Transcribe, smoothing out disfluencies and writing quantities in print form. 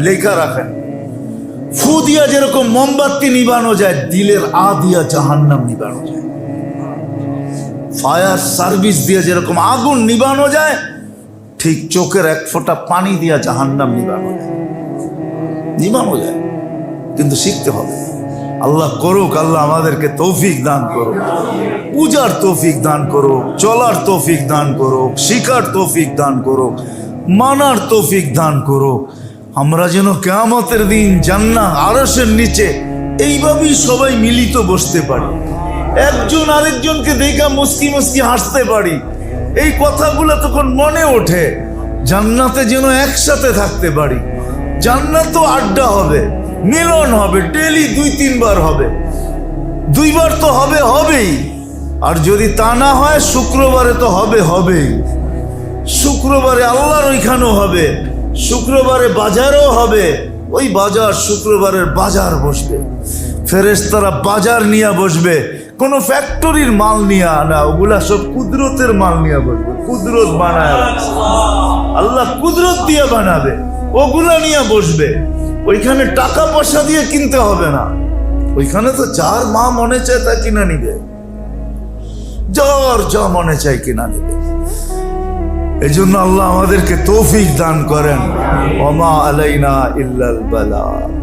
লেখা রাখেন, ফু দিয়া যেরকম মোমবাতি নিবানো যায়, দিলের আ দিয়া জাহান্নাম নিবানো যায়। ফায়ার সার্ভিস দিয়ে যেরকম আগুন নিবানো যায়, ঠিক চোখের এক ফোঁটা পানি দিয়া জাহান্নাম নিবানো যায়। কিন্তু শিখতে হবে। আল্লাহ করুক, আল্লাহ আমাদেরকে তৌফিক দান করুক, পূজার তৌফিক দান করুক, চলার তৌফিক দান করুক, শিখার তৌফিক দান করুক, মানার তৌফিক দান করুক। আমরা যেন কিয়ামতের দিন জান্নাত আরশের নিচে এইভাবেই সবাই মিলিত বসতে পারি, একজন আরেকজনকে দেখা মুস্কি মুস্কি হাসতে পারি। এই কথাগুলো তখন মনে ওঠে, জান্নাতে যেন একসাথে থাকতে পারি। জান্নাত আড্ডা হবে, মিলন হবে, ডেলি 2-3 বার হবে, 2 বার তো হবেই। আর যদি তা না হয় শুক্রবারে তো হবেই। শুক্রবারে আল্লাহর ওইখানেও হবে, শুক্রবারে বাজারও হবে। ওই বাজার, শুক্রবারের বাজার বসবে, ফেরেশতারা বাজার নিয়ে বসবে। কোনো ফ্যাক্টরির মাল নিয়ে আনা, ওগুলা সব কুদরতের মাল নিয়ে বসবে। কুদরত বানায় আল্লাহ, কুদরত দিয়ে বানাবে, ওগুলা নিয়ে বসবে। ওইখানে টাকা পয়সা দিয়ে কিনতে হবে না, ওইখানে তো যার মা মনে চায় তা কিনা নিবে, যার যা মনে চায় কিনা নিবে। এই জন্য আল্লাহ আমাদেরকে তৌফিক দান করেন। ওমা আলাইনা ইল্লাল বালাগ।